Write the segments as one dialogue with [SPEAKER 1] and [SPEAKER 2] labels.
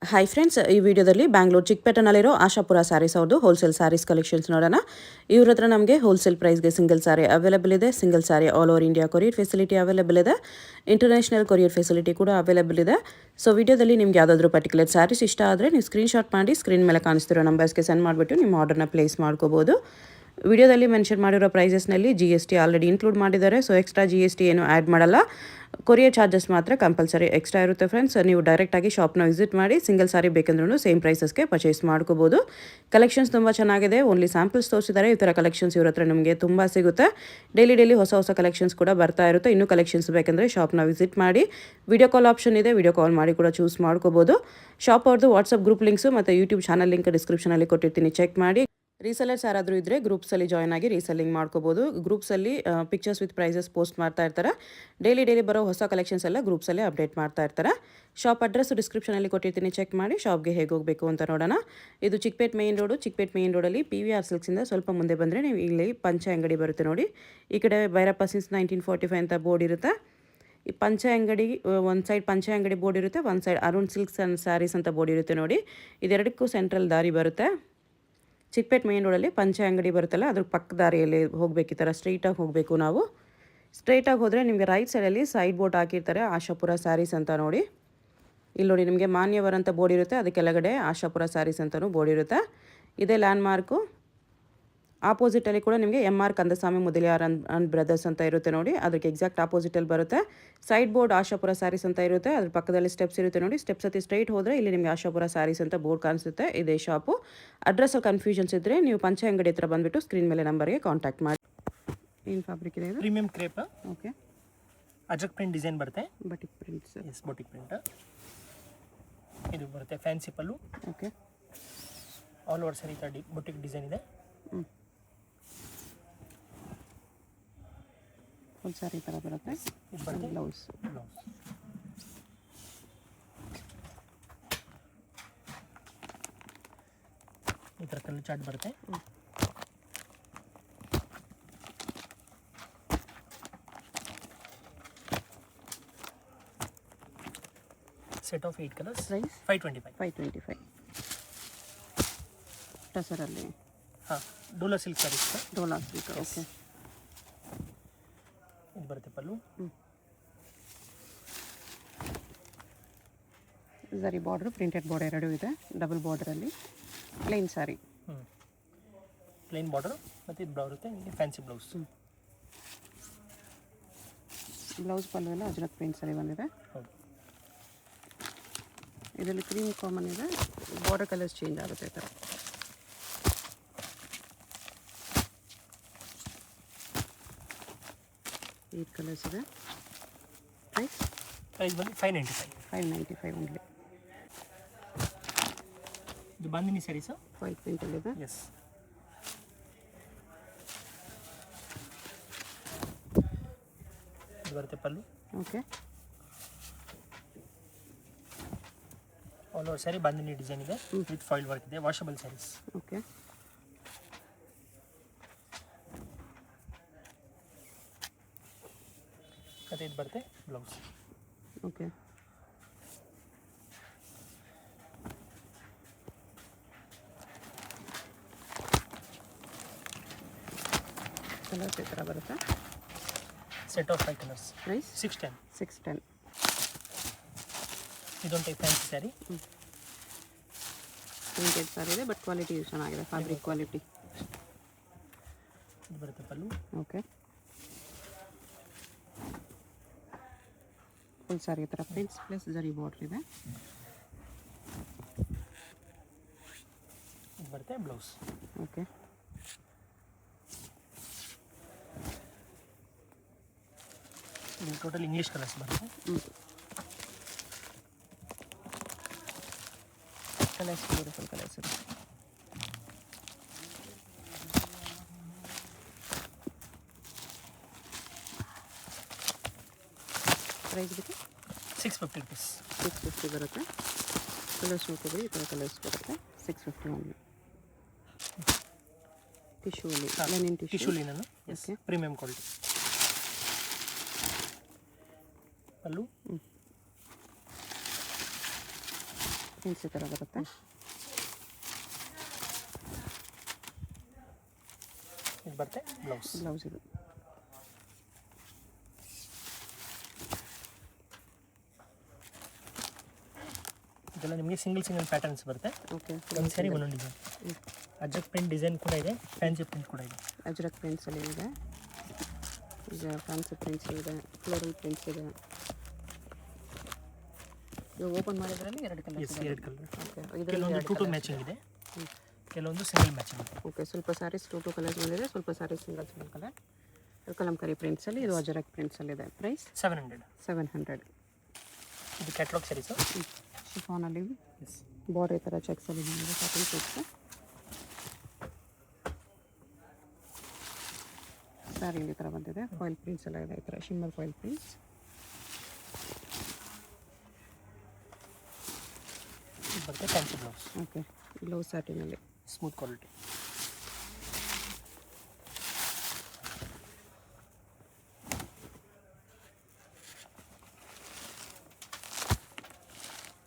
[SPEAKER 1] Hi friends, ಈ ವಿಡಿಯೋದಲ್ಲಿ ಬ್ಯಾಂಗ್ಳೂರು ಚಿಕ್ಕಪೇಟೆನಲ್ಲಿರೋ ಆಶಾಪುರ ಸ್ಯಾರೀಸ್ ಅವ್ರದ್ದು ಹೋಲ್ಸೇಲ್ ಸ್ಯಾರೀಸ್ ಕಲೆಕ್ಷನ್ಸ್ ನೋಡೋಣ. ಇವ್ರ ಹತ್ರ ನಮಗೆ ಹೋಲ್ಸೇಲ್ ಪ್ರೈಸ್ಗೆ ಸಿಂಗಲ್ ಸ್ಯಾರಿ ಅವೈಲೇಬಲ್ ಇದೆ. Single sari all over India courier facility available ಇದೆ. ಇಂಟರ್ನ್ಯಾಷನಲ್ ಕೊರಿಯರ್ ಫೆಸಿಲಿಟಿ ಕೂಡ ಅವೈಲೇಬಲ್ ಇದೆ. ಸೊ ವಿಡಿಯೋದಲ್ಲಿ ನಿಮ್ಗೆ ಯಾವುದಾದ್ರೂ ಪರ್ಟಿಕ್ಯುಲರ್ ಸ್ಯಾರೀಸ್ ಇಷ್ಟ ಆದರೆ ನೀವು ಸ್ಕ್ರೀನ್ಶಾಟ್ ಮಾಡಿ ಸ್ಕ್ರೀನ್ ಮೇಲೆ ಕಾಣಿಸ್ತಿರೋ ನಂಬರ್ಸ್ಗೆ ಸೆಂಡ್ ಮಾಡಿಬಿಟ್ಟು ನಿಮ್ಮ ಆರ್ಡರ್ನ ಪ್ಲೇಸ್ ಮಾಡ್ಕೋಬೋದು. ವಿಡಿಯೋದಲ್ಲಿ ಮೆನ್ಷನ್ ಮಾಡಿರೋ ಪ್ರೈಸಸ್ನಲ್ಲಿ GST ಆಲ್ರೆಡಿ ಇನ್ಕ್ಲೂಡ್ ಮಾಡಿದ್ದಾರೆ. ಸೊ ಎಕ್ಸ್ಟ್ರಾ GST ಏನು ಆ್ಯಡ್ ಮಾಡಲ್ಲ. ಕೊರಿಯರ್ ಚಾರ್ಜಸ್ ಮಾತ್ರ ಕಂಪಲ್ಸರಿ ಎಕ್ಸ್ಟ್ರಾ ಇರುತ್ತೆ ಫ್ರೆಂಡ್ಸ್. ನೀವು ಡೈರೆಕ್ಟಾಗಿ ಶಾಪ್ನ ವಿಸಿಟ್ ಮಾಡಿ ಸಿಂಗಲ್ ಸಾರಿ ಬೇಕಂದ್ರೂ ಸೇಮ್ ಪ್ರೈಸಸ್ಗೆ ಪರ್ಚೇಸ್ ಮಾಡ್ಕೋಬೋದು. ಕಲೆಕ್ಷನ್ಸ್ ತುಂಬ ಚೆನ್ನಾಗಿದೆ. ಓನ್ಲಿ ಸ್ಯಾಂಪಲ್ಸ್ ತೋರಿಸಿದ್ದಾರೆ. ಈ ಥರ ಕಲೆಕ್ಷನ್ಸ್ ಇವ್ರ ಹತ್ರ ನಿಮಗೆ ತುಂಬ ಸಿಗುತ್ತೆ. ಡೈಲಿ ಹೊಸ ಕಲೆಕ್ಷನ್ಸ್ ಕೂಡ ಬರ್ತಾ ಇರುತ್ತೆ. ಇನ್ನೂ ಕಲೆಕ್ಷನ್ಸ್ ಬೇಕಂದರೆ ಶಾಪ್ನ ವಿಸಿಟ್ ಮಾಡಿ. ವಿಡಿಯೋ ಕಾಲ್ ಆಪ್ಷನ್ ಇದೆ, ವಿಡಿಯೋ ಕಾಲ್ ಮಾಡಿ ಕೂಡ ಚೂಸ್ ಮಾಡ್ಕೋಬೋದು. ಶಾಪ್ ಅವ್ರದ್ದು ವಾಟ್ಸಪ್ ಗ್ರೂಪ್ ಲಿಂಕ್ಸು ಮತ್ತು ಯೂಟ್ಯೂಬ್ ಚಾನಲ್ ಲಿಂಕ್ ಡಿಸ್ಕ್ರಿಪ್ಷನಲ್ಲಿ ಕೊಟ್ಟಿರ್ತೀನಿ, ಚೆಕ್ ಮಾಡಿ. ರೀಸೆಲರ್ಸ್ ಯಾರಾದರೂ ಇದ್ದರೆ ಗ್ರೂಪ್ಸಲ್ಲಿ ಜಾಯ್ನ್ ಆಗಿ ರೀಸೆಲ್ಲಿಂಗ್ ಮಾಡ್ಕೋಬೋದು. ಗ್ರೂಪ್ಸಲ್ಲಿ ಪಿಕ್ಚರ್ಸ್ ವಿತ್ ಪ್ರೈಸಸ್ ಪೋಸ್ಟ್ ಮಾಡ್ತಾ ಇರ್ತಾರೆ. ಡೈಲಿ ಬರೋ ಹೊಸ ಕಲೆಕ್ಷನ್ಸ್ ಎಲ್ಲ ಗ್ರೂಪ್ಸಲ್ಲೇ ಅಪ್ಡೇಟ್ ಮಾಡ್ತಾ ಇರ್ತಾರೆ. ಶಾಪ್ ಅಡ್ರೆಸ್ ಡಿಸ್ಕ್ರಿಪ್ಷನಲ್ಲಿ ಕೊಟ್ಟಿರ್ತೀನಿ, ಚೆಕ್ ಮಾಡಿ. ಶಾಪ್ಗೆ ಹೇಗೆ ಹೋಗಬೇಕು ಅಂತ ನೋಡೋಣ. ಇದು Chickpet main road. Chickpet main ರೋಡಲ್ಲಿ PVR ಸಿಲ್ಕ್ಸಿಂದ ಸ್ವಲ್ಪ ಮುಂದೆ ಬಂದರೆ ನೀವು ಇಲ್ಲಿ ಪಂಚೆ ಅಂಗಡಿ ಬರುತ್ತೆ ನೋಡಿ. ಈ ಕಡೆ ಭೈರಪ್ಪ ಸಿನ್ಸ್ 1945 ಅಂತ ಬೋರ್ಡ್ ಇರುತ್ತೆ. ಈ ಪಂಚೆ ಅಂಗಡಿ ಒಂದು ಸೈಡ್ ಪಂಚೆ ಅಂಗಡಿ ಬೋರ್ಡ್ ಇರುತ್ತೆ, ಒಂದು side Arun silks and sarees ಅಂತ ಬೋರ್ಡ್ ಇರುತ್ತೆ ನೋಡಿ. ಇದೆರಡಕ್ಕೂ ಸೆಂಟ್ರಲ್ ದಾರಿ ಬರುತ್ತೆ. ಚಿಕ್ಕಪೇಟೆ ಮೇನ್ ರೋಡಲ್ಲಿ ಪಂಚೆ ಅಂಗಡಿ ಬರುತ್ತಲ್ಲ, ಅದ್ರ ಪಕ್ಕ ದಾರಿಯಲ್ಲಿ ಹೋಗಬೇಕು. ಈ ಥರ ಸ್ಟ್ರೈಟಾಗಿ ಹೋಗಬೇಕು. ನಾವು ಸ್ಟ್ರೈಟಾಗಿ ಹೋದರೆ ನಿಮಗೆ ರೈಟ್ ಸೈಡಲ್ಲಿ ಸೈಡ್ ಬೋರ್ಡ್ ಹಾಕಿರ್ತಾರೆ, ಆಶಾಪುರ ಸ್ಯಾರೀಸ್ ಅಂತ ನೋಡಿ. ಇಲ್ಲಿ ನೋಡಿ ನಿಮಗೆ ಮಾನ್ಯವರ್ ಅಂತ ಬೋರ್ಡ್ ಇರುತ್ತೆ, ಅದಕ್ಕೆ ಕೆಳಗಡೆ ಆಶಾಪುರ ಸ್ಯಾರೀಸ್ ಅಂತಲೂ ಬೋರ್ಡ್ ಇರುತ್ತೆ. ಇದೇ ಲ್ಯಾಂಡ್ ಮಾರ್ಕು. ಆಪೋಸಿಟಲ್ಲಿ ಕೂಡ ನಿಮಗೆ MR Kandaswamy Mudaliar and brothers ಅಂತ ಇರುತ್ತೆ ನೋಡಿ. ಅದಕ್ಕೆ ಎಕ್ಸಾಕ್ಟ್ ಆಪೋಸಿಟಲ್ಲಿ ಬರುತ್ತೆ. ಸೈಡ್ ಬೋರ್ಡ್ ಆಶಾಪುರ ಸ್ಯಾರೀಸ್ ಅಂತ ಇರುತ್ತೆ, ಅದ್ರ ಪಕ್ಕದಲ್ಲಿ ಸ್ಟೆಪ್ಸ್ ಇರುತ್ತೆ ನೋಡಿ. ಸ್ಟೆಪ್ಸ್ ಹತ್ತಿ ಸ್ಟ್ರೈಟ್ ಹೋದರೆ ಇಲ್ಲಿ ನಿಮಗೆ ಆಶಾಪುರ ಸ್ಯಾರೀಸ್ ಅಂತ ಬೋರ್ಡ್ ಕಾಣಿಸುತ್ತೆ. ಇದೇ ಶಾಪು. ಅಡ್ರೆಸ್ಸಲ್ಲಿ ಕನ್ಫ್ಯೂಷನ್ಸ್ ಇದ್ದರೆ ನೀವು ಪಂಚೆ ಅಂಗಡಿ ಹತ್ರ ಬಂದುಬಿಟ್ಟು ಸ್ಕ್ರೀನ್ ಮೇಲೆ ನಂಬರ್ಗೆ ಕಾಂಟ್ಯಾಕ್ಟ್ ಮಾಡಿ. ಏನು ಫ್ಯಾಬ್ರಿಕ್ ಇದೆ?
[SPEAKER 2] Premium crepe.
[SPEAKER 1] Okay.
[SPEAKER 2] Ajrak print design ಬರುತ್ತೆ.
[SPEAKER 1] Batik prints.
[SPEAKER 2] Yes, batik print. ಇದು ಬರುತ್ತೆ fancy pallu.
[SPEAKER 1] Okay.
[SPEAKER 2] All over ಸರಿ ಬಟಿಕ್ ಡಿಸೈನ್ ಇದೆ.
[SPEAKER 1] ಫುಲ್ ಸ್ಯಾರಿ ಥರ ಬರುತ್ತೆ.
[SPEAKER 2] ಇದು ಬರುತ್ತೆ
[SPEAKER 1] ಬ್ಲೌಸ್.
[SPEAKER 2] ಈ ಥರ ಕಲರ್ ಚಾರ್ಟ್ ಬರುತ್ತೆ. Set of 8 colours.
[SPEAKER 1] ಪ್ರೈಸ್
[SPEAKER 2] 525.
[SPEAKER 1] ಟಸರಲ್ಲಿ.
[SPEAKER 2] ಹಾಂ, dola silk saris.
[SPEAKER 1] Dola silk. Okay.
[SPEAKER 2] ಇದು ಬರುತ್ತೆ pallu.
[SPEAKER 1] Zari border, printed border ಎರಡೂ ಇದೆ. ಡಬಲ್ ಬಾರ್ಡ್ರಲ್ಲಿ ಪ್ಲೇನ್ ಸ್ಯಾರಿ.
[SPEAKER 2] ಪ್ಲೇನ್ ಬಾರ್ಡರ್ ಮತ್ತು ಇದು ಬರುತ್ತೆ ಫ್ಯಾನ್ಸಿ ಬ್ಲೌಸ್.
[SPEAKER 1] ಬ್ಲೌಸ್ ಪಲ್ಲು ಎಲ್ಲ ಅಜ್ರಕ್ ಪ್ರಿಂಟ್ಸಲ್ಲಿ ಬಂದಿದೆ.
[SPEAKER 2] ಹೌದು.
[SPEAKER 1] ಇದರಲ್ಲಿ ಕ್ರೀಮ್ ಕಾಮನ್ ಇದೆ. ಬಾರ್ಡರ್ ಕಲರ್ಸ್ ಚೇಂಜ್ ಆಗುತ್ತೆ ಈ ಥರ. ಏಟ್ ಕಲರ್ಸ್ ಇದೆ.
[SPEAKER 2] ಪ್ರೈಸ್ ಬಂದು 595
[SPEAKER 1] ಓನ್ಲಿ.
[SPEAKER 2] ಇದು ಬಾಂದಿನಿ ಸ್ಯಾರೀಸು.
[SPEAKER 1] ವೈಟ್ ಪ್ರಿಂಟಲ್ಲಿದೆ.
[SPEAKER 2] ಎಸ್. ಇದು ಬರುತ್ತೆ pallu.
[SPEAKER 1] Okay.
[SPEAKER 2] All over sari bandhani design ಇದೆ, ವಿತ್ ಫಾಯಿಲ್ ವರ್ಕ್ ಇದೆ. ವಾಷಬಲ್ ಸ್ಯಾರೀಸ್.
[SPEAKER 1] ಓಕೆ.
[SPEAKER 2] ಮತ್ತು ಇದು ಬರುತ್ತೆ ಬ್ಲೌಸ್.
[SPEAKER 1] ಓಕೆ. ಕಲರ್ಸ್ ಈ ಥರ ಬರುತ್ತೆ.
[SPEAKER 2] Set of 5 colours.
[SPEAKER 1] ಪ್ರೈಸ್
[SPEAKER 2] 610.
[SPEAKER 1] 610.
[SPEAKER 2] ಇದೊಂದು type fancy sari.
[SPEAKER 1] Printed sari ಇದೆ, ಬಟ್ ಕ್ವಾಲಿಟಿ ಚೆನ್ನಾಗಿದೆ, ಫ್ಯಾಬ್ರಿಕ್ ಕ್ವಾಲಿಟಿ.
[SPEAKER 2] ಇದು ಬರುತ್ತೆ ಪಲ್ಲು.
[SPEAKER 1] ಓಕೆ. ಫುಲ್ ಸ್ಯಾರಿ ಈ ಥರ ಪ್ರಿಂಟ್ಸ್ ಪ್ಲಸ್ ಜರಿ ಬಾರ್ಡ್ರ್ ಇದೆ.
[SPEAKER 2] ಇದು ಬರುತ್ತೆ ಬ್ಲೌಸ್.
[SPEAKER 1] ಓಕೆ.
[SPEAKER 2] ಇದು ಟೋಟಲ್ ಇಂಗ್ಲೀಷ್ ಕಲರ್ಸ್ ಬರುತ್ತೆ.
[SPEAKER 1] ಕಲರ್ಸ್ ಬ್ಯೂಟಿಫುಲ್ ಕಲರ್ಸ್ ಇದೆ. ಪ್ರೈಸ್ ಬಿಟ್ಟು
[SPEAKER 2] 650 rupees.
[SPEAKER 1] 650 ಬರುತ್ತೆ. ಕಲರ್ಸ್ ನೋಡ್ಕೋಬೋದು, ಈ ಥರ ಕಲರ್ಸ್ ಬರುತ್ತೆ. 650 ಓನ್ಲಿ. ಟಿಶ್ಯೂಲಿ, linen
[SPEAKER 2] tissue linen. Yes,
[SPEAKER 1] okay.
[SPEAKER 2] Premium quality. Pallu.
[SPEAKER 1] Prints ಈ ಥರ ಬರುತ್ತೆ.
[SPEAKER 2] ಇದು ಬರುತ್ತೆ ಬ್ಲೌಸ್.
[SPEAKER 1] ಬ್ಲೌಸ್ ಇದು.
[SPEAKER 2] ಇದೆಲ್ಲ ನಿಮಗೆ ಸಿಂಗಲ್ ಪ್ಯಾಟರ್ನ್ಸ್ ಬರುತ್ತೆ.
[SPEAKER 1] ಓಕೆ.
[SPEAKER 2] ಒಂದು ಸ್ಯಾರಿ ಒಂದೊಂದು ಡಿಸೈನ್. ಅಜ್ರಕ್ ಪ್ರಿಂಟ್ ಡಿಸೈನ್ ಕೂಡ ಇದೆ, ಫ್ಯಾನ್ಸಿ ಪ್ರಿಂಟ್ ಕೂಡ ಇದೆ.
[SPEAKER 1] ಅಜ್ರಕ್ ಪ್ರಿಂಟ್ಸಲ್ಲಿ ಇದೆ, ಈಗ ಫ್ಯಾನ್ಸಿ ಪ್ರಿಂಟ್ಸ್ ಇದೆ, ಫ್ಲೋರಲ್ ಪ್ರಿಂಟ್ಸ್ ಇದೆ. ಇವಾಗ ಓಪನ್ ಮಾಡಿದ್ರಲ್ಲಿ 2 ಕಲರ್.
[SPEAKER 2] ಎರಡು ಕಲರ್.
[SPEAKER 1] ಓಕೆ.
[SPEAKER 2] ಕೆಲವೊಂದು 2 ಮ್ಯಾಚಿಂಗ್ ಇದೆ, ಕೆಲವೊಂದು ಸಿಂಗಲ್ ಮ್ಯಾಚಿಂಗ್ ಇದೆ.
[SPEAKER 1] ಓಕೆ. ಸ್ವಲ್ಪ ಸ್ಯಾರೀಸ್ 2 ಕಲರ್ಸ್ ಬಂದಿದೆ, ಸ್ವಲ್ಪ ಸ್ಯಾರೀಸ್ ಸಿಂಗಲ್ ಕಲರ್. ಕಲಂಕಾರಿ ಪ್ರಿಂಟ್ಸಲ್ಲಿ, ಇದು ಅಜರಕ್ ಪ್ರಿಂಟ್ಸಲ್ಲಿದೆ. ಪ್ರೈಸ್ 700.
[SPEAKER 2] ಇದು ಕ್ಯಾಟ್ಲಾಗ್ ಸ್ಯಾರೀಸು.
[SPEAKER 1] ಶಿಫಾನಲ್ಲಿ ಬಾರ್ಡರ್ ಈ ಥರ ಚೆಕ್ಸಲ್ಲಿ ಬಂದಿದೆ, ಕಾಟನ್ ಚೆಕ್ಸ್. ಸ್ಯಾರಿ ಈ ಥರ ಬಂದಿದೆ, ಫಾಯಿಲ್ ಪ್ರಿಂಟ್ಸ್ ಎಲ್ಲ ಇದೆ, ಈ ಥರ ಶಿಮ್ಮರ್ ಫಾಯಿಲ್ ಪ್ರಿಂಟ್ಸ್.
[SPEAKER 2] ಇದು ಬರುತ್ತೆ ಫ್ಯಾನ್ಸಿ ಬ್ಲೌಸ್.
[SPEAKER 1] ಓಕೆ. ಬ್ಲೌಸ್ ಸ್ಯಾಟಿನಲ್ಲಿ
[SPEAKER 2] ಸ್ಮೂತ್ ಕ್ವಾಲಿಟಿ.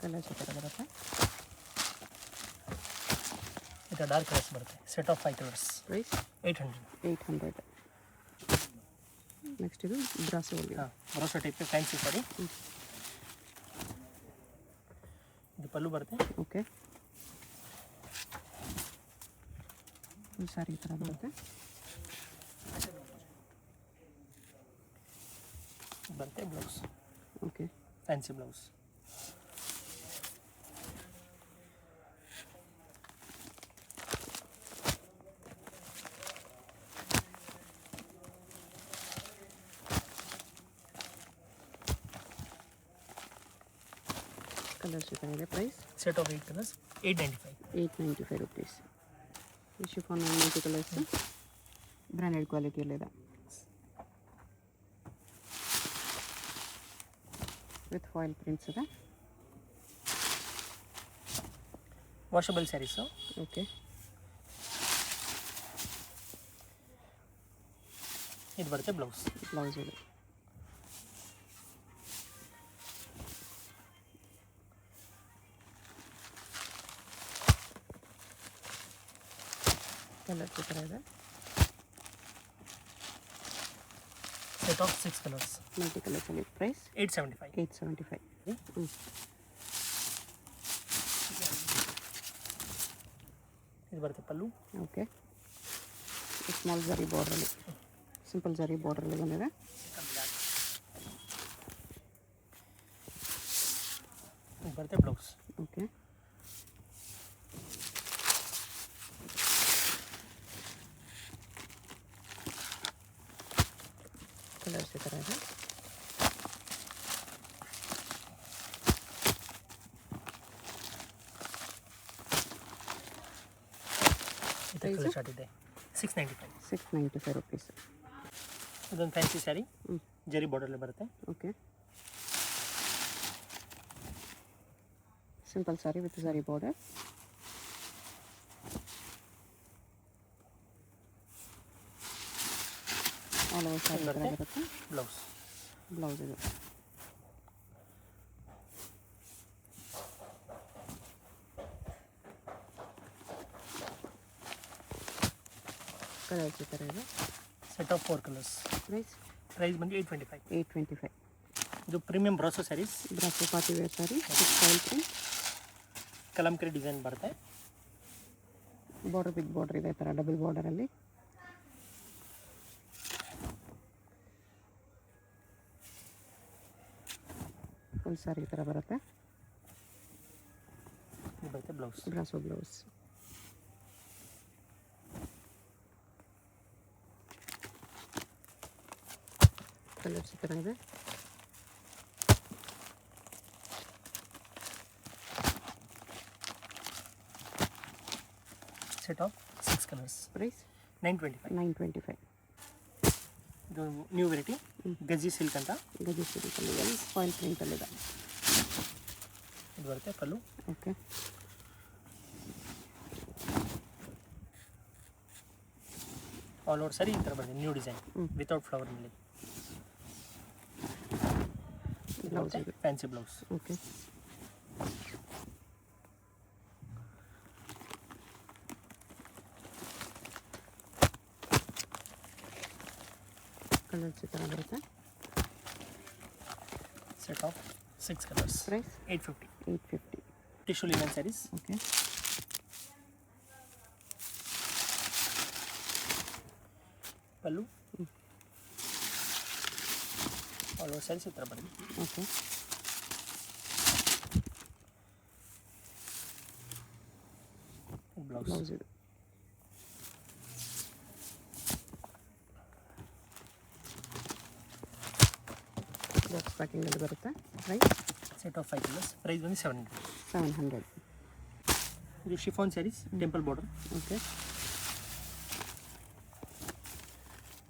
[SPEAKER 1] ಕಲರ್ಸ್ ಈ ಥರ ಬರುತ್ತೆ.
[SPEAKER 2] ಇದು ಡಾರ್ಕ್ ಕಲರ್ಸ್ ಬರುತ್ತೆ, set of 5 colours.
[SPEAKER 1] Price 800. Next ಇದು ಬ್ರಾಸೋಲಿ.
[SPEAKER 2] ಹಾಂ, ಬ್ರಾಸೋ ಟೈಪ್ ಫ್ಯಾನ್ಸಿ ಸ್ಯಾರಿ. ಇದು ಪಲ್ಲು ಬರುತ್ತೆ.
[SPEAKER 1] ಓಕೆ. ಫುಲ್ ಸ್ಯಾರಿ ಈ ಥರ ಬರುತ್ತೆ.
[SPEAKER 2] ಇದು ಬರುತ್ತೆ blouse.
[SPEAKER 1] Okay.
[SPEAKER 2] Fancy blouse.
[SPEAKER 1] Colours ಈ ಥರ ಇದೆ. Price
[SPEAKER 2] set of 8 colours 895
[SPEAKER 1] rupees. ಈ ಶಿಫಾನ್ 90 ಕಲರ್ಸ್ ಬ್ರ್ಯಾಂಡೆಡ್ ಕ್ವಾಲಿಟಿಯಲ್ಲಿದೆ, ವಿತ್ ಫಾಯಿಲ್ ಪ್ರಿಂಟ್ಸ್ ಇದೆ.
[SPEAKER 2] ವಾಷಬಲ್ ಸ್ಯಾರೀಸು.
[SPEAKER 1] ಓಕೆ.
[SPEAKER 2] ಇದು ಬರುತ್ತೆ ಬ್ಲೌಸ್.
[SPEAKER 1] ಬ್ಲೌಸ್ ಇದೆ. ಕಲರ್ಸ್ ಈ ಥರ ಇದೆ.
[SPEAKER 2] ಸೆಟ್ ಆಫ್ 6 ಕಲರ್ಸ್
[SPEAKER 1] 90 ಕಲರ್ಸಲ್ಲಿ. ಪ್ರೈಸ್
[SPEAKER 2] 875. ಇದು ಬರುತ್ತೆ ಪಲ್ಲು.
[SPEAKER 1] ಓಕೆ. ಸ್ಮಾಲ್ ಜರಿ ಬಾರ್ಡ್ರಲ್ಲಿ, ಸಿಂಪಲ್ ಜರಿ ಬಾರ್ಡ್ರಲ್ಲಿ ಬಂದಿದೆ.
[SPEAKER 2] ಇದು ಬರುತ್ತೆ ಬ್ಲೌಸ್.
[SPEAKER 1] ಓಕೆ. ಕಲರ್ಸ್ ಈ ಥರ ಇದೆ.
[SPEAKER 2] ಇದು ಶಾರ್ಟ್ ಇದೆ 695
[SPEAKER 1] rupees.
[SPEAKER 2] ಇದೊಂದು ಫ್ಯಾನ್ಸಿ ಸ್ಯಾರಿ, ಜರಿ ಬಾರ್ಡರ್ಲಿ ಬರುತ್ತೆ.
[SPEAKER 1] ಓಕೆ. ಸಿಂಪಲ್ ಸ್ಯಾರಿ ವಿತ್ ಜರಿ ಬಾರ್ಡರ್. ಆಲ್ ಓವರ್ ಸ್ಯಾರಿ ಬರುತ್ತೆ.
[SPEAKER 2] ಬ್ಲೌಸ್.
[SPEAKER 1] ಬ್ಲೌಸ್ ಇದು. ಕಲರ್ಸ್ ಈ ಥರ ಇದೆ.
[SPEAKER 2] Set of 4 colours. ಪ್ರೈಸ್ ಬಂದು 825. ಇದು premium brasso sarees.
[SPEAKER 1] Brasso party wear saree, foil print,
[SPEAKER 2] kalamkari design ಬರುತ್ತೆ.
[SPEAKER 1] ಬಾರ್ಡರ್ ಬಿಗ್ ಬಾರ್ಡರ್ ಇದೆ, ಈ ಥರ ಡಬಲ್ ಬಾರ್ಡರಲ್ಲಿ. ಫುಲ್ ಸ್ಯಾರಿ ಈ ಥರ ಬರುತ್ತೆ.
[SPEAKER 2] ಇದು ಬರುತ್ತೆ ಬ್ಲೌಸ್.
[SPEAKER 1] Brasso blouse. ಕಲರ್ಸ್ ಈ ಥರ ಇದೆ.
[SPEAKER 2] Set of 6 colours.
[SPEAKER 1] ಪ್ರೈಸ್
[SPEAKER 2] 925. ಇದು ನ್ಯೂ ವೆರೈಟಿ ಗಜಿ ಸಿಲ್ಕ್ ಅಂತ.
[SPEAKER 1] ಗಜಿ ಸಿಲ್ಕಲ್ಲಿ ಫಾಯಿಲ್ ಪ್ರಿಂಟಲ್ಲಿದೆ.
[SPEAKER 2] ಇದು ಬರುತ್ತೆ ಪಲ್ಲು.
[SPEAKER 1] ಓಕೆ.
[SPEAKER 2] ಆಲ್ ಓವರ್ ಸರಿ ಈ ಥರ ಬರುತ್ತೆ, ನ್ಯೂ ಡಿಸೈನ್ ವಿತೌಟ್ ಫ್ಲವರ್ನಲ್ಲಿ.
[SPEAKER 1] Blouse
[SPEAKER 2] fancy blouse.
[SPEAKER 1] Okay. Colours ಈ ಥರ ಬರುತ್ತೆ.
[SPEAKER 2] Set of 6 colours.
[SPEAKER 1] Price
[SPEAKER 2] 850.
[SPEAKER 1] 850.
[SPEAKER 2] Tissue linen saris.
[SPEAKER 1] Okay.
[SPEAKER 2] Pallu all over saris ಈ ಥರ ಬರುತ್ತೆ.
[SPEAKER 1] ಓಕೆ.
[SPEAKER 2] ಬ್ಲೌಸ್.
[SPEAKER 1] ಬ್ಲೌಸ್ ಇದು. ಬಾಕ್ಸ್ ಪ್ಯಾಕಿಂಗಲ್ಲಿ ಬರುತ್ತೆ. Price
[SPEAKER 2] set of 5 colours. Price ಬಂದು 700.
[SPEAKER 1] 700.
[SPEAKER 2] ಇದು chiffon saris temple border.
[SPEAKER 1] Okay.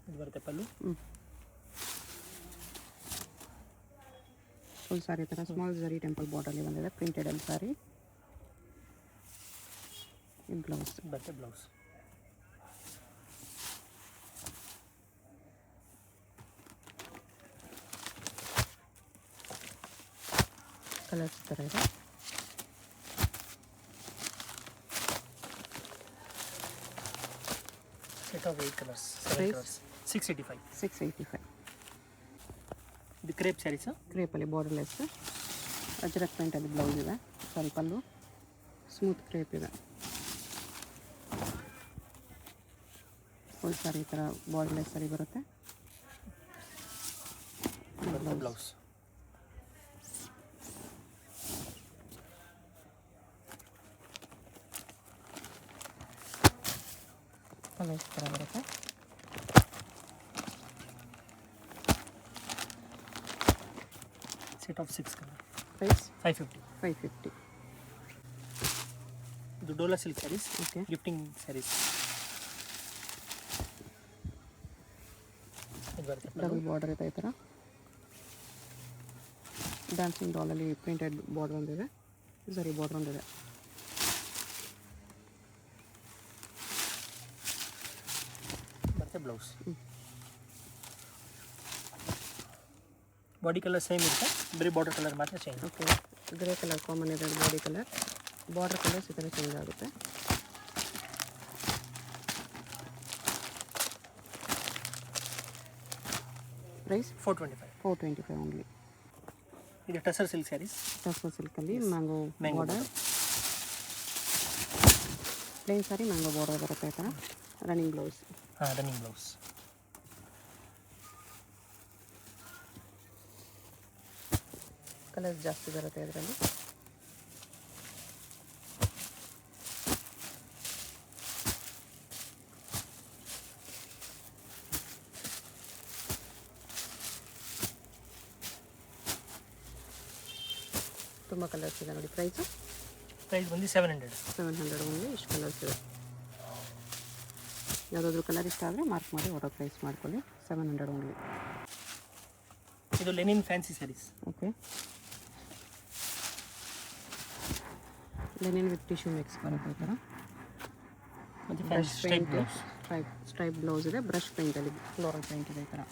[SPEAKER 2] ಇದು ಬರುತ್ತೆ ಪಲ್ಲು.
[SPEAKER 1] ಫುಲ್ ಸಾರಿ ಥರ ಸ್ಮಾಲ್ ಜರಿ ಟೆಂಪಲ್ ಬಾರ್ಡರಲ್ಲಿ ಬಂದಿದೆ. ಪ್ರಿಂಟೆಡ್ ಅಲ್ಲಿ ಸಾರಿ. ಈ ಬ್ಲೌಸ್
[SPEAKER 2] ಬರುತ್ತೆ ಬ್ಲೌಸ್.
[SPEAKER 1] ಕಲರ್ಸ್ ಥರ ಇದೆ.
[SPEAKER 2] Set of 8 colours. 7
[SPEAKER 1] Price?
[SPEAKER 2] Colours. 685.
[SPEAKER 1] 685.
[SPEAKER 2] ಇದು ಕ್ರೇಪ್ ಸ್ಯಾರೀಸ್.
[SPEAKER 1] ಕ್ರೇಪಲ್ಲಿ ಬಾರ್ಡರ್ಲೆಸ್ ಅಜ್ರಕ್ ಪ್ರಿಂಟಲ್ಲಿ ಬ್ಲೌಸ್ ಇದೆ. ಸಾರಿ ಪಲ್ಲು ಸ್ಮೂತ್ ಕ್ರೇಪ್ ಇದೆ. ಫುಲ್ ಸಾರಿ ಈ ಥರ ಬಾರ್ಡರ್ಲೆಸ್ ಸಾರಿ ಬರುತ್ತೆ.
[SPEAKER 2] ಬ್ಲೌಸ್.
[SPEAKER 1] ಕಲರ್ಸ್ ಥರ ಬರುತ್ತೆ.
[SPEAKER 2] Set of 6 colour.
[SPEAKER 1] ಪ್ರೈಸ್
[SPEAKER 2] 550.
[SPEAKER 1] 550.
[SPEAKER 2] ಇದು dola silk saris.
[SPEAKER 1] Okay.
[SPEAKER 2] Gifting saris. ಇದು ಬರುತ್ತೆ ಪಲ್ಲು.
[SPEAKER 1] ಡಬಲ್ ಬಾರ್ಡರ್ ಇದೆ ಈ ಥರ. ಡ್ಯಾನ್ಸಿಂಗ್ ಡಾಲಲ್ಲಿ ಪ್ರಿಂಟೆಡ್ ಬಾರ್ಡರ್ ಒಂದಿದೆ. ಸರಿ ಬಾರ್ಡರ್ ಒಂದಿದೆ.
[SPEAKER 2] ಬರುತ್ತೆ ಬ್ಲೌಸ್. ಬಾಡಿ ಕಲರ್ ಸೇಮ್ ಇರುತ್ತೆ, ಬರೀ ಬಾರ್ಡರ್ ಕಲರ್ ಮಾತ್ರ change.
[SPEAKER 1] Okay. Grey colour common ಇದೆ ಬಾಡಿ ಕಲರ್. ಬಾರ್ಡರ್ ಕಲರ್ಸ್ ಈ ಥರ ಚೇಂಜ್ ಆಗುತ್ತೆ. ಪ್ರೈಸ್
[SPEAKER 2] 425.
[SPEAKER 1] 425 ಓನ್ಲಿ.
[SPEAKER 2] ಇದು ಟಸರ್ ಸಿಲ್ಕ್ ಸ್ಯಾರೀಸ್.
[SPEAKER 1] ಟಸರ್ ಸಿಲ್ಕಲ್ಲಿ mango
[SPEAKER 2] Mango
[SPEAKER 1] border. Plain sari mango border ಬರುತ್ತೆ ಈ ಥರ. Running blouse.
[SPEAKER 2] ಹಾಂ, ರನ್ನಿಂಗ್ ಬ್ಲೌಸ್.
[SPEAKER 1] ಕಲರ್ಸ್ ಜಾಸ್ತಿ ಬರುತ್ತೆ ಇದರಲ್ಲಿ. ತುಂಬ ಕಲರ್ಸ್ ಇದೆ ನೋಡಿ. ಪ್ರೈಸು
[SPEAKER 2] ಪ್ರೈಸ್ ಬಂದು 700.
[SPEAKER 1] 700 ಓನ್ಲಿ. ಇಷ್ಟು ಕಲರ್ಸ್ ಇದೆ. ಯಾವುದಾದ್ರೂ ಕಲರ್ ಇಷ್ಟ ಆದರೆ ಮಾರ್ಕ್ ಮಾಡಿ ಆರ್ಡರ್ ಪ್ರೈಸ್ ಮಾಡ್ಕೊಳ್ಳಿ. 700 ಓನ್ಲಿ.
[SPEAKER 2] ಇದು linen fancy sarees.
[SPEAKER 1] Okay. Linen with tissue mix ಬರುತ್ತೆ ಈ ಥರ.
[SPEAKER 2] ಮತ್ತು
[SPEAKER 1] brush
[SPEAKER 2] stripe
[SPEAKER 1] paint
[SPEAKER 2] blouse.
[SPEAKER 1] Stripe blouse ಇದೆ. ಬ್ರಷ್ ಪೇಂಟಲ್ಲಿ ಫ್ಲೋರಲ್ ಪೇಂಟ್ ಇದೆ ಈ ಥರ.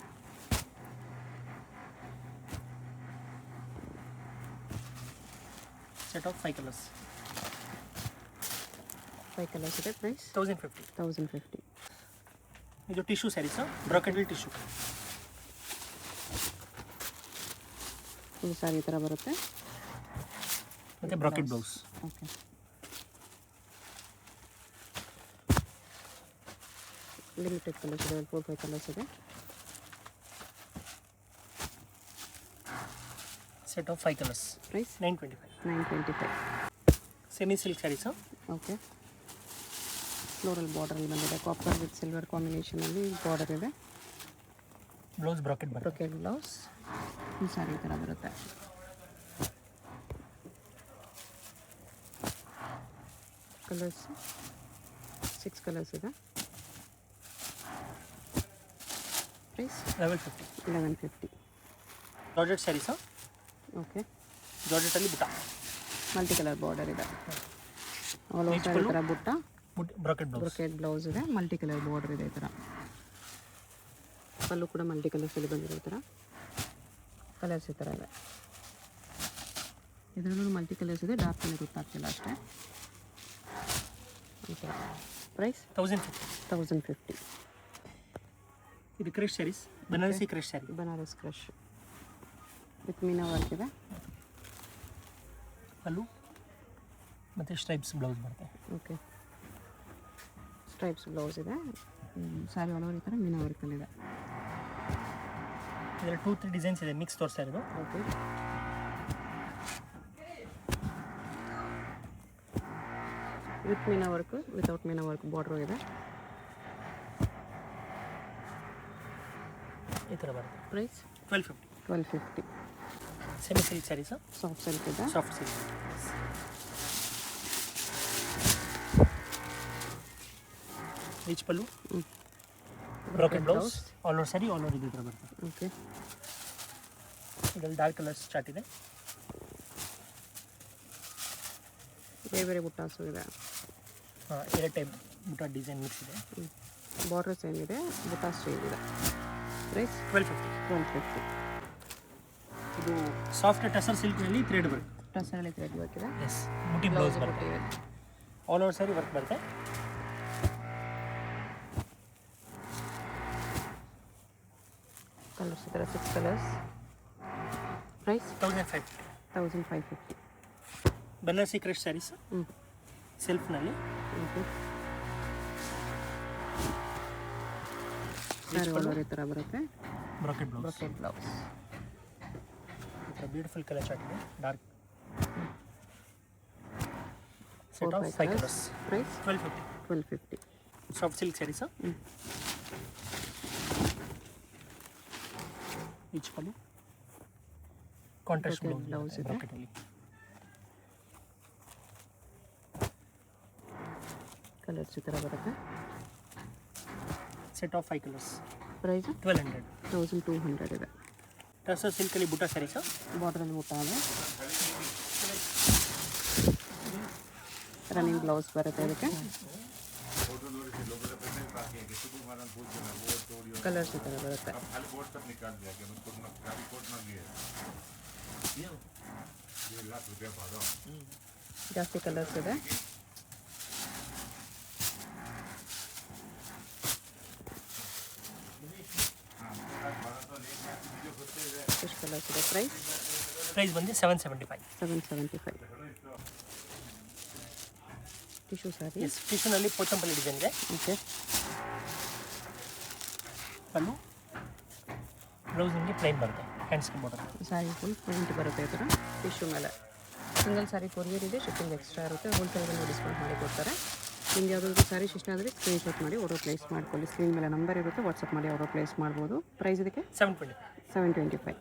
[SPEAKER 2] Set of 5 colours.
[SPEAKER 1] 5 ಕಲರ್ಸ್ ಇದೆ. ಪ್ರೈಸ್
[SPEAKER 2] 1050.
[SPEAKER 1] 1050.
[SPEAKER 2] ಇದು ಟಿಶ್ಯೂ ಸ್ಯಾರೀಸು, ಬ್ರಾಕೆಟಲ್ ಟಿಶ್ಯೂ.
[SPEAKER 1] ಇದು ಸಾರಿ ಈ ಥರ ಬರುತ್ತೆ.
[SPEAKER 2] ಮತ್ತು brocade blouse.
[SPEAKER 1] Okay. Limited colours ಇದೆ. 4-5 ಕಲರ್ಸ್ ಇದೆ.
[SPEAKER 2] Set of 5 colours.
[SPEAKER 1] Price
[SPEAKER 2] 925.
[SPEAKER 1] 925.
[SPEAKER 2] Semi silk saris.
[SPEAKER 1] Okay. Floral ಬಾರ್ಡರಲ್ಲಿ ಬಂದಿದೆ. ಕಾಪರ್ ವಿತ್ ಸಿಲ್ವರ್ ಕಾಂಬಿನೇಷನಲ್ಲಿ ಬಾರ್ಡರ್ ಇದೆ.
[SPEAKER 2] ಬ್ಲೌಸ್ ಬ್ರಾಕೆಟ್ ಬರುತ್ತೆ.
[SPEAKER 1] Brocade blouse. ಈ ಸಾರಿ ಈ ಥರ ಬರುತ್ತೆ. ಕಲರ್ಸ್ 6 ಕಲರ್ಸ್ ಇದೆ. ಪ್ರೈಸ್
[SPEAKER 2] 1150.
[SPEAKER 1] 1150.
[SPEAKER 2] ಜಾರ್ಜೆಟ್ ಸ್ಯಾರೀಸು.
[SPEAKER 1] ಓಕೆ.
[SPEAKER 2] ಜಾರ್ಜೆಟಲ್ಲಿ ಬುಟ್ಟ.
[SPEAKER 1] ಮಲ್ಟಿ ಕಲರ್ ಬಾರ್ಡರ್ ಇದೆ. ಆಲ್ ಓವರ್ ಈ ಥರ butta.
[SPEAKER 2] Brocade blouse.
[SPEAKER 1] Brocade blouse ಇದೆ. ಮಲ್ಟಿ ಕಲರ್ ಬಾರ್ಡರ್ ಇದೆ ಈ ಥರ. ಪಲ್ಲು ಕೂಡ ಮಲ್ಟಿ ಕಲರ್ಸಲ್ಲಿ ಬಂದಿರೋ ಈ ಥರ. ಕಲರ್ಸ್ ಈ ಥರ ಇದೆ. ಇದರಲ್ಲೂ ಮಲ್ಟಿ ಕಲರ್ಸ್ ಇದೆ. ಡಾರ್ಕ್ ಕಲರ್ ಗೊತ್ತಾಗ್ತಿಲ್ಲ ಅಷ್ಟೇ. ಈ ಥರ. ಪ್ರೈಸ್
[SPEAKER 2] 1050.
[SPEAKER 1] 1050.
[SPEAKER 2] ಇದು crush sarees, Banarasi crush saree.
[SPEAKER 1] Banaras crush with meena work ಇದೆ.
[SPEAKER 2] ಪಲ್ಲು ಮತ್ತು ಸ್ಟ್ರೈಪ್ಸ್ ಬ್ಲೌಸ್ ಬರುತ್ತೆ.
[SPEAKER 1] ಓಕೆ, ಸ್ಟ್ರೈಪ್ಸ್ ಬ್ಲೌಸ್ ಇದೆ. ಸ್ಯಾರಿ ಆಲ್ ಓವರ್ ಈ ಥರ ಮೀನಾ ವರ್ಕಲ್ಲಿದೆ.
[SPEAKER 2] ಇದರಲ್ಲಿ 2-3 ಡಿಸೈನ್ಸ್ ಇದೆ, ಮಿಕ್ಸ್ ತೋರಿಸ್ತಾ ಇರೋದು.
[SPEAKER 1] Okay, with meena work, without meena work border ಇದೆ.
[SPEAKER 2] ಈ ಥರ ಬರುತ್ತೆ.
[SPEAKER 1] Price
[SPEAKER 2] 1250.
[SPEAKER 1] 1250.
[SPEAKER 2] Semi silk saris,
[SPEAKER 1] soft silk ಇದೆ.
[SPEAKER 2] Soft silk. Rich pallu, brocade blouse, all over sari, all over ಇದೇ ಥರ ಬರುತ್ತೆ.
[SPEAKER 1] ಓಕೆ,
[SPEAKER 2] ಇದರಲ್ಲಿ ಡಾರ್ಕ್ ಕಲರ್ಸ್ ಸ್ಟಾರ್ಟ್ ಇದೆ.
[SPEAKER 1] ಬೇರೆ ಬೇರೆ ಬುಟ್ಟಾಸು ಇದೆ.
[SPEAKER 2] ಎರಡು ಟೈಪ್ ಬುಟ್ಟ ಡಿಸೈನ್ ಮಿಕ್ಸ್ ಇದೆ.
[SPEAKER 1] ಬಾರ್ಡರ್ ಸೇಮ್ ಇದೆ, ಬುಟ್ಟಾಸ್ ಸೇಮ್ ಇದೆ. ಪ್ರೈಸ್
[SPEAKER 2] 1250.
[SPEAKER 1] 1250.
[SPEAKER 2] ಇದು ಸಾಫ್ಟ್ ಟಸರ್ ಸಿಲ್ಕ್ನಲ್ಲಿ ಥ್ರೆಡ್ ಬರುತ್ತೆ.
[SPEAKER 1] ಟಸರಲ್ಲಿ ಥ್ರೆಡ್ ವರ್ಕ್ ಇದೆ.
[SPEAKER 2] ಎಸ್, ಬುಟ್ಟಿ ಬ್ಲೌಸ್ ಬರುತ್ತೆ. ಆಲ್ ಓವರ್ ಸ್ಯಾರಿ ವರ್ಕ್ ಬರುತ್ತೆ.
[SPEAKER 1] ಕಲರ್ಸ್ ಈ ಥರ 6 colours. Price
[SPEAKER 2] 1550.
[SPEAKER 1] 1550.
[SPEAKER 2] Banarasi crush saris ಸೆಲ್ಫ್ನಲ್ಲಿ.
[SPEAKER 1] ಓಕೆ, ಸ್ಯಾರಿ ಆಲ್ ಓವರ್ ಈ ಥರ ಬರುತ್ತೆ.
[SPEAKER 2] Brocade blouse.
[SPEAKER 1] Brocade blouse.
[SPEAKER 2] ಈ ಥರ ಬ್ಯೂಟಿಫುಲ್ ಕಲರ್ ಚಾರ್ಟ್ ಇದೆ. Dark
[SPEAKER 1] 4,
[SPEAKER 2] set of
[SPEAKER 1] 5
[SPEAKER 2] 5
[SPEAKER 1] colours.
[SPEAKER 2] Colours.
[SPEAKER 1] Price
[SPEAKER 2] 1250.
[SPEAKER 1] 1250.
[SPEAKER 2] Soft silk saris. Each pallu, contrast
[SPEAKER 1] Brocade blouse
[SPEAKER 2] blouse
[SPEAKER 1] ಇದೆ.
[SPEAKER 2] ಬ್ರಾಕೆಟಲ್ಲಿ.
[SPEAKER 1] ಕಲರ್ಸ್ ಈ ಥರ ಬರುತ್ತೆ.
[SPEAKER 2] Set of 5 colours.
[SPEAKER 1] ಪ್ರೈಸ್
[SPEAKER 2] 1200.
[SPEAKER 1] 1200 ಇದೆ.
[SPEAKER 2] ಟಸರ್ ಸಿಲ್ಕಲ್ಲಿ ಬುಟ್ಟ ಸ್ಯಾರೀಸ್.
[SPEAKER 1] ಬಾರ್ಡ್ರಲ್ಲಿ ಬುಟ್ಟ ಇದೆ. ರನ್ನಿಂಗ್ ಬ್ಲೌಸ್ ಬರುತ್ತೆ ಇದಕ್ಕೆ. ಕಲರ್ಸ್ ಈ ಥರ ಬರುತ್ತೆ. ಜಾಸ್ತಿ ಕಲರ್ಸ್ ಇದೆ. ಎಷ್ಟು ಕಲರ್ಸ್ ಇದೆ?
[SPEAKER 2] ಪ್ರೈಸ್ ಬಂದು 775.
[SPEAKER 1] 775. Tissue sari.
[SPEAKER 2] S, ಟಿಶ್ಯೂನಲ್ಲಿ Pochampally design ಇದೆ.
[SPEAKER 1] ಓಕೆ,
[SPEAKER 2] ಪಲ್ಲು ಬ್ಲೌಸ್ ನಿಮಗೆ ಪ್ಲೈನ್ ಬರುತ್ತೆ. ಹ್ಯಾಂಡ್ಸ್ಗೆ ಬಾರ್ಡರ್.
[SPEAKER 1] ಸ್ಯಾರಿ ಫುಲ್ ಪ್ರಿಂಟ್ ಬರುತ್ತೆ ಈ ಥರ ಟಿಶ್ಯೂ ಮೇಲೆ. ಸಿಂಗಲ್ ಸ್ಯಾರಿ ಕೊರಿಯರ್ ಇದೆ, ಶಿಪ್ಪಿಂಗ್ ಎಕ್ಸ್ಟ್ರಾ ಇರುತ್ತೆ. ಹೋಲ್ಸೇಲ್ಗೆ ಡಿಸ್ಕೌಂಟ್ ಮಾಡಿ ಕೊಡ್ತಾರೆ. ನಿಮಗೆ ಯಾವುದಾದ್ರು ಸ್ಯಾರಿ ಇಷ್ಟ ಆದರೆ ಸ್ಕ್ರೀನ್ಶಾಟ್ ಮಾಡಿ ಆರ್ಡರ್ ಪ್ಲೇಸ್ ಮಾಡ್ಕೊಳ್ಳಿ. ಸ್ಕ್ರೀನ್ ಮೇಲೆ ನಂಬರ್ ಇರುತ್ತೆ, ವಾಟ್ಸಪ್ ಮಾಡಿ ಆರ್ಡರ್ ಪ್ಲೇಸ್ ಮಾಡ್ಬೋದು. ಪ್ರೈಸ್ ಇದಕ್ಕೆ
[SPEAKER 2] 725.
[SPEAKER 1] 725.